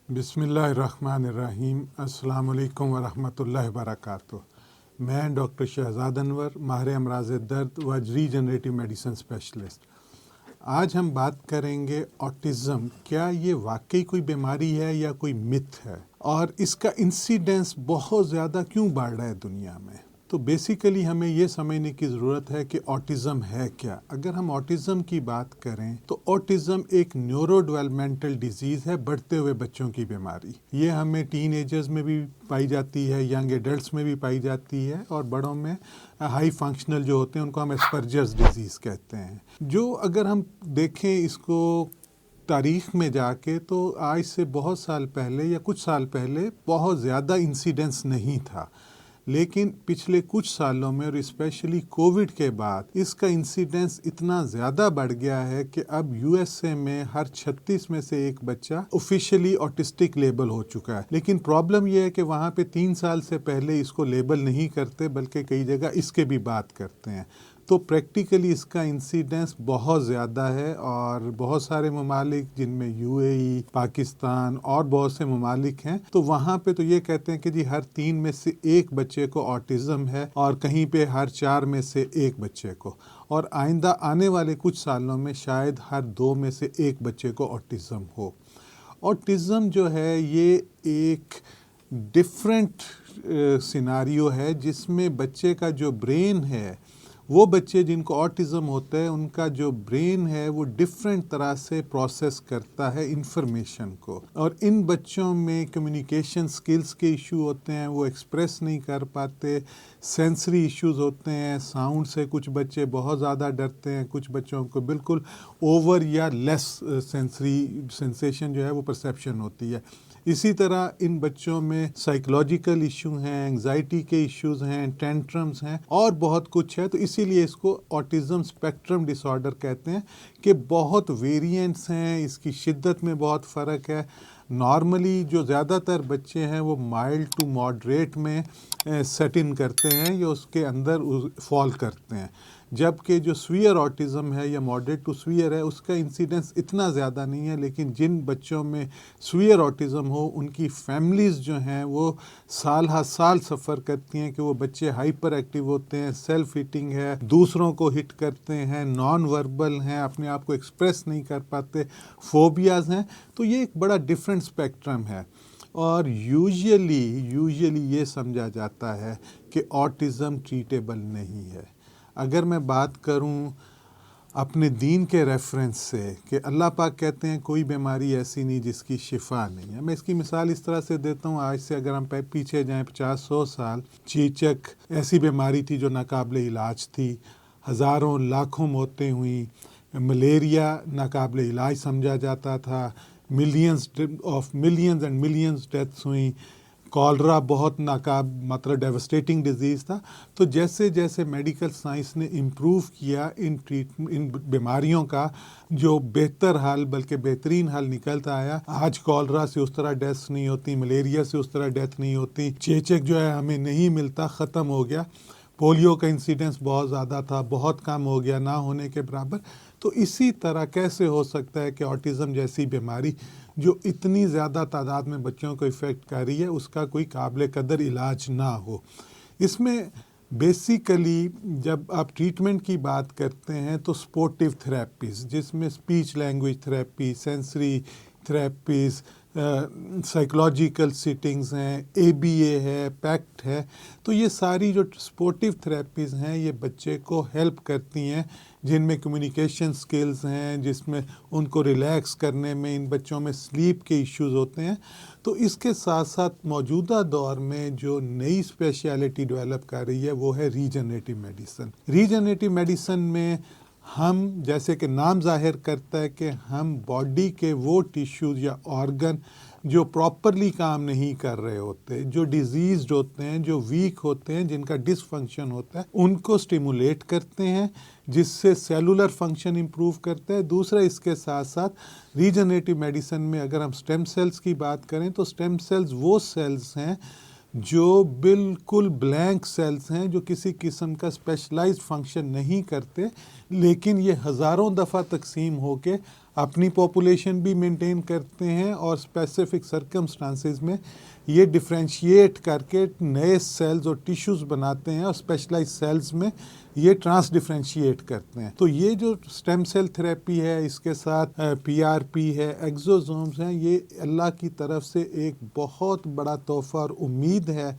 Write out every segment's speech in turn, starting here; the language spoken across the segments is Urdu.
بسم اللہ الرحمن الرحیم۔ السلام علیکم ورحمۃ اللہ وبرکاتہ۔ میں ڈاکٹر شہزاد انور، ماہر امراض درد و ریجنریٹو میڈیسن اسپیشلسٹ۔ آج ہم بات کریں گے آٹزم، کیا یہ واقعی کوئی بیماری ہے یا کوئی متھ ہے، اور اس کا انسیڈنس بہت زیادہ کیوں بڑھ رہا ہے دنیا میں۔ تو بیسیکلی ہمیں یہ سمجھنے کی ضرورت ہے کہ آٹزم ہے کیا۔ اگر ہم آٹزم کی بات کریں تو آٹزم ایک نیورو ڈیولپمنٹل ڈیزیز ہے، بڑھتے ہوئے بچوں کی بیماری۔ یہ ہمیں ٹین ایجرز میں بھی پائی جاتی ہے، ینگ ایڈلٹس میں بھی پائی جاتی ہے، اور بڑوں میں ہائی فنکشنل جو ہوتے ہیں ان کو ہم اسپرجرز ڈیزیز کہتے ہیں۔ جو اگر ہم دیکھیں اس کو تاریخ میں جا کے، تو آج سے بہت سال پہلے یا کچھ سال پہلے بہت زیادہ انسیڈنس نہیں تھا، لیکن پچھلے کچھ سالوں میں اور اسپیشلی کووڈ کے بعد اس کا انسیڈنس اتنا زیادہ بڑھ گیا ہے کہ اب یو ایس اے میں ہر 36 میں سے ایک بچہ آفیشلی آٹسٹک لیبل ہو چکا ہے۔ لیکن پرابلم یہ ہے کہ وہاں پہ 3 سال سے پہلے اس کو لیبل نہیں کرتے، بلکہ کئی جگہ اس کے بھی بات کرتے ہیں۔ تو پریکٹیکلی اس کا انسیڈنس بہت زیادہ ہے، اور بہت سارے ممالک جن میں یو اے ای، پاکستان اور بہت سے ممالک ہیں، تو وہاں پہ تو یہ کہتے ہیں کہ جی ہر 3 میں سے ایک بچے کو آٹزم ہے، اور کہیں پہ ہر 4 میں سے ایک بچے کو، اور آئندہ آنے والے کچھ سالوں میں شاید ہر 2 میں سے ایک بچے کو آٹزم ہو۔ آٹزم جو ہے یہ ایک ڈفرینٹ سیناریو ہے جس میں بچے کا جو برین ہے، وہ بچے جن کو آٹزم ہوتا ہے ان کا جو برین ہے وہ ڈفرینٹ طرح سے پروسیس کرتا ہے انفارمیشن کو، اور ان بچوں میں کمیونیکیشن سکلز کے ایشو ہوتے ہیں، وہ ایکسپریس نہیں کر پاتے، سینسری ایشوز ہوتے ہیں، ساؤنڈ سے کچھ بچے بہت زیادہ ڈرتے ہیں، کچھ بچوں کو بالکل اوور یا لیس سینسری سینسیشن جو ہے وہ پرسیپشن ہوتی ہے۔ اسی طرح ان بچوں میں سائیکولوجیکل ایشو ہیں، انگزائٹی کے ایشوز ہیں، ٹینٹرمز ہیں، اور بہت کچھ ہے۔ تو اسی لیے اس کو آٹزم اسپیکٹرم ڈس آرڈر کہتے ہیں کہ بہت ویریئنٹس ہیں، اس کی شدت میں بہت فرق ہے۔ نارملی جو زیادہ تر بچے ہیں وہ مائلڈ ٹو ماڈریٹ میں سیٹ ان کرتے ہیں یا اس کے اندر فال کرتے ہیں، جبکہ جو سویئر آٹزم ہے یا ماڈریٹ ٹو سویئر ہے اس کا انسیڈنس اتنا زیادہ نہیں ہے۔ لیکن جن بچوں میں سویئر آٹزم ہو ان کی فیملیز جو ہیں وہ سال ہر سال سفر کرتی ہیں کہ وہ بچے ہائپر ایکٹیو ہوتے ہیں، سیلف ہٹنگ ہے، دوسروں کو ہٹ کرتے ہیں، نان وربل ہیں، اپنے آپ کو ایکسپریس نہیں کر پاتے، فوبیاز ہیں۔ تو یہ ایک بڑا ڈفرینٹ اسپیکٹرم ہے، اور یوزلی یہ سمجھا جاتا ہے کہ آٹزم ٹریٹیبل نہیں ہے۔ اگر میں بات کروں اپنے دین کے ریفرنس سے کہ اللہ پاک کہتے ہیں کوئی بیماری ایسی نہیں جس کی شفا نہیں ہے، میں اس کی مثال اس طرح سے دیتا ہوں، آج سے اگر ہم پیچھے جائیں 50-100 سال، چیچک ایسی بیماری تھی جو ناقابل علاج تھی، ہزاروں لاکھوں موتیں ہوئیں، ملیریا ناقابل علاج سمجھا جاتا تھا، ملینز اینڈ ملینز ڈیتھس ہوئیں، کالرا بہت مطلب ڈیوسٹیٹنگ ڈیزیز تھا۔ تو جیسے جیسے میڈیکل سائنس نے امپروو کیا ان بیماریوں کا جو بہتر حل بلکہ بہترین حل نکلتا آیا، آج کالرا سے اس طرح ڈیتھس نہیں ہوتی، ملیریا سے اس طرح ڈیتھ نہیں ہوتی، چیچک جو ہے ہمیں نہیں ملتا، ختم ہو گیا، پولیو کا انسیڈنس بہت زیادہ تھا، بہت کم ہو گیا، نہ ہونے کے برابر۔ تو اسی طرح کیسے ہو سکتا ہے کہ آٹزم جیسی بیماری جو اتنی زیادہ تعداد میں بچوں کو افیکٹ کر رہی ہے اس کا کوئی قابل قدر علاج نہ ہو؟ اس میں بیسیکلی جب آپ ٹریٹمنٹ کی بات کرتے ہیں تو سپورٹیو تھراپیز، جس میں speech language therapy, sensory therapies, psychological settings ہیں، اے بی اے ہے، پیکٹ ہے، تو یہ ساری جو سپورٹیو تھراپیز ہیں یہ بچے کو ہیلپ کرتی ہیں، جن میں کمیونیکیشن سکلز ہیں، جس میں ان کو ریلیکس کرنے میں، ان بچوں میں سلیپ کے ایشوز ہوتے ہیں۔ تو اس کے ساتھ ساتھ موجودہ دور میں جو نئی اسپیشلٹی ڈیولپ کر رہی ہے وہ ہے ریجنریٹو میڈیسن۔ ریجنریٹو میڈیسن میں ہم، جیسے کہ نام ظاہر کرتا ہے کہ ہم باڈی کے وہ ٹیشوز یا آرگن جو پراپرلی کام نہیں کر رہے ہوتے، جو ڈیزیزڈ ہوتے ہیں، جو ویک ہوتے ہیں، جن کا ڈس فنکشن ہوتا ہے، ان کو سٹیمولیٹ کرتے ہیں، جس سے سیلولر فنکشن امپروو کرتا ہے۔ دوسرا اس کے ساتھ ساتھ ریجنریٹو میڈیسن میں اگر ہم سٹیم سیلز کی بات کریں تو سٹیم سیلز وہ سیلز ہیں جو بالکل بلینک سیلز ہیں، جو کسی قسم کا اسپیشلائزڈ فنکشن نہیں کرتے، لیکن یہ ہزاروں دفعہ تقسیم ہو کے اپنی پاپولیشن بھی مینٹین کرتے ہیں اور اسپیسیفک سرکمسٹانسز میں یہ ڈفرینشیٹ کر کے نئے سیلز اور ٹیشوز بناتے ہیں اور اسپیشلائز سیلز میں یہ ٹرانس ڈفرینشیٹ کرتے ہیں. تو یہ جو اسٹیم سیل تھراپی ہے، اس کے ساتھ PRP ہے، ایگزوزومز ہیں، یہ اللہ کی طرف سے ایک بہت بڑا تحفہ اور امید ہے.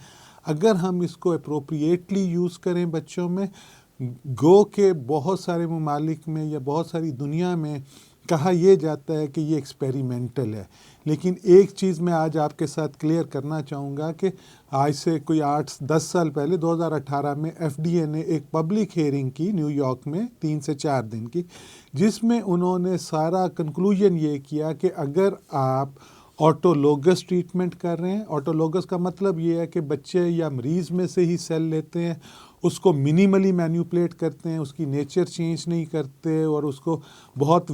اگر ہم اس کو اپروپریٹلی یوز کریں بچوں میں، گو کہ بہت سارے ممالک میں یا بہت ساری دنیا میں کہا یہ جاتا ہے کہ یہ ایکسپیریمنٹل ہے، لیکن ایک چیز میں آج آپ کے ساتھ کلیئر کرنا چاہوں گا کہ آج سے کوئی 8-10 سال پہلے 2018 میں FDA نے ایک پبلک ہیئرنگ کی نیو یارک میں 3 سے 4 دن کی، جس میں انہوں نے سارا کنکلوژن یہ کیا کہ اگر آپ آٹولوگس ٹریٹمنٹ کر رہے ہیں، آٹولوگس کا مطلب یہ ہے کہ بچے یا مریض میں سے ہی سیل لیتے ہیں، اس کو منیملی مینیپولیٹ کرتے ہیں، اس کی نیچر چینج نہیں کرتے اور اس کو بہت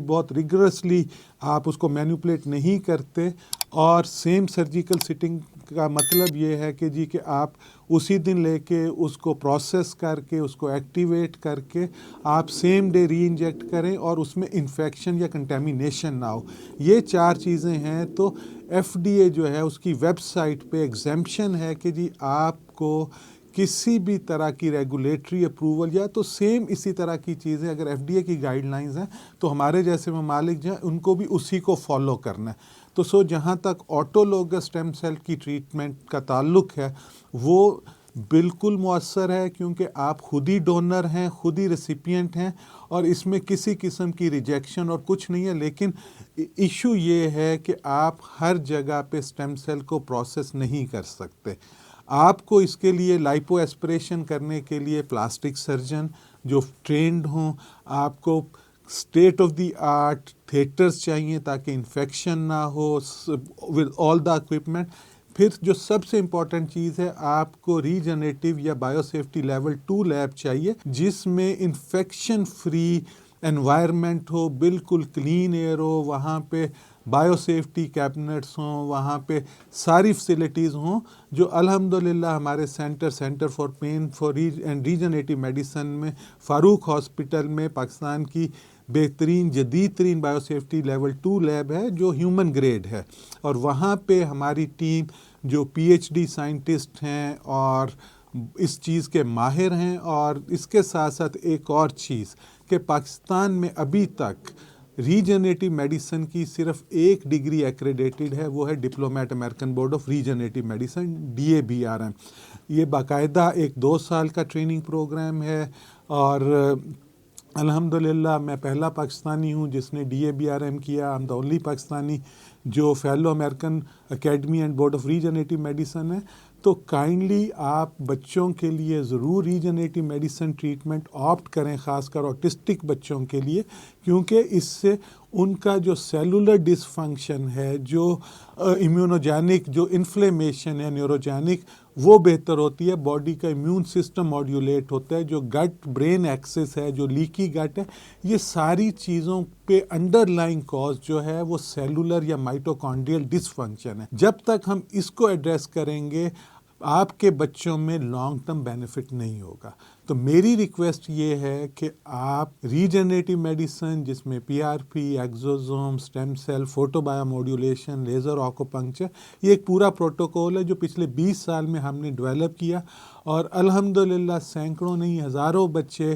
بہت ریگرسلی آپ اس کو مینیپولیٹ نہیں کرتے. اور سیم سرجیکل سٹنگ کا مطلب یہ ہے کہ کہ آپ اسی دن لے کے اس کو پروسیس کر کے اس کو ایکٹیویٹ کر کے آپ سیم ڈے ری انجیکٹ کریں اور اس میں انفیکشن یا کنٹامینیشن نہ ہو. یہ 4 چیزیں ہیں. تو FDA جو ہے اس کی ویب سائٹ پہ ایگزیمپشن ہے کہ آپ کو کسی بھی طرح کی ریگولیٹری اپروول یا تو سیم اسی طرح کی چیزیں اگر FDA کی گائیڈ لائنز ہیں تو ہمارے جیسے ممالک جو ہیں ان کو بھی اسی کو فالو کرنا ہے. تو جہاں تک آٹولوگس اسٹیم سیل کی ٹریٹمنٹ کا تعلق ہے وہ بالکل مؤثر ہے، کیونکہ آپ خود ہی ڈونر ہیں، خود ہی ریسیپینٹ ہیں اور اس میں کسی قسم کی ریجیکشن اور کچھ نہیں ہے. لیکن ایشو یہ ہے کہ آپ ہر جگہ پہ اسٹیم سیل کو پروسیس نہیں کر سکتے. آپ کو اس کے لیے لائپو ایسپریشن کرنے کے لیے پلاسٹک سرجن جو ٹرینڈ ہوں، آپ کو state of the art theatres چاہیے تاکہ انفیکشن نہ ہو ود آل دا اکوپمنٹ. پھر جو سب سے امپورٹنٹ چیز ہے، آپ کو ریجنریٹو یا بایو سیفٹی لیول 2 لیب چاہیے جس میں انفیکشن فری انوائرمنٹ ہو، بالکل کلین ایئر ہو، وہاں پہ بایو سیفٹی کیبنٹس ہوں، وہاں پہ ساری فیسلٹیز ہوں جو الحمدللہ ہمارے centre for pain and regenerative medicine میں فاروق ہاسپٹل میں پاکستان کی بہترین جدید ترین بایو سیفٹی لیول 2 لیب ہے جو ہیومن گریڈ ہے. اور وہاں پہ ہماری ٹیم جو PhD سائنٹسٹ ہیں اور اس چیز کے ماہر ہیں. اور اس کے ساتھ ساتھ ایک اور چیز کہ پاکستان میں ابھی تک ریجنریٹو میڈیسن کی صرف ایک ڈگری ایکریڈیٹڈ ہے، وہ ہے diplomate American board of regenerative medicine DABRM. یہ باقاعدہ ایک 2 سال کا ٹریننگ پروگرام ہے اور الحمدللہ میں پہلا پاکستانی ہوں جس نے DABRM کیا. I'm the only پاکستانی جو fellow American academy and board of regenerative medicine ہے. تو کائنڈلی آپ بچوں کے لیے ضرور ریجنریٹو میڈیسن ٹریٹمنٹ آپٹ کریں، خاص کر آٹسٹک بچوں کے لیے، کیونکہ اس سے ان کا جو سیلولر ڈس فنکشن ہے، جو امیونوجینک جو انفلیمیشن ہے نیوروجینک، وہ بہتر ہوتی ہے. باڈی کا امیون سسٹم ماڈیولیٹ ہوتا ہے. جو گٹ برین ایکسس ہے، جو لیکی گٹ ہے، یہ ساری چیزوں پہ انڈر لائنگ کاز جو ہے وہ سیلولر یا مائٹوکانڈریل ڈس فنکشن ہے. جب تک ہم اس کو ایڈریس کریں گے آپ کے بچوں میں لانگ ٹرم بینیفٹ نہیں ہوگا. تو میری ریکویسٹ یہ ہے کہ آپ ریجنریٹو میڈیسن جس میں PRP، exosome, stem cell, photo bio modulation, laser acupuncture, یہ ایک پورا پروٹوکول ہے جو پچھلے 20 سال میں ہم نے ڈیولپ کیا اور الحمدللہ سینکڑوں نہیں ہزاروں بچے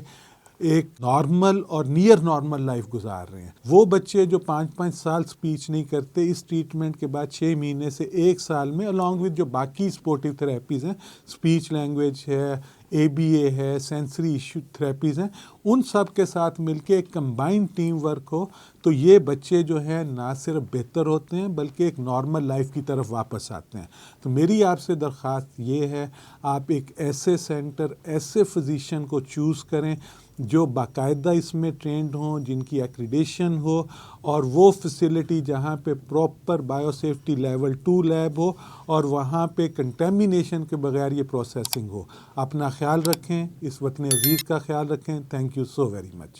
ایک نارمل اور نیئر نارمل لائف گزار رہے ہیں. وہ بچے جو 5 سال سپیچ نہیں کرتے، اس ٹریٹمنٹ کے بعد 6 مہینے سے 1 سال میں along with جو باقی سپورٹیو تھراپیز ہیں، سپیچ لینگویج ہے، ABA ہے، سینسری ایشو تھراپیز ہیں، ان سب کے ساتھ مل کے ایک کمبائنڈ ٹیم ورک ہو تو یہ بچے جو ہیں نہ صرف بہتر ہوتے ہیں بلکہ ایک نارمل لائف کی طرف واپس آتے ہیں. تو میری آپ سے درخواست یہ ہے، آپ ایک ایسے سینٹر، ایسے فزیشین کو چوز کریں جو باقاعدہ اس میں ٹرینڈ ہوں، جن کی ایکریڈیشن ہو اور وہ فیسلٹی جہاں پہ proper bio safety level 2 lab ہو اور وہاں پہ کنٹامینیشن کے بغیر یہ پروسیسنگ ہو. اپنا خیال رکھیں، اس وطن عزیز کا خیال رکھیں. Thank you so very much.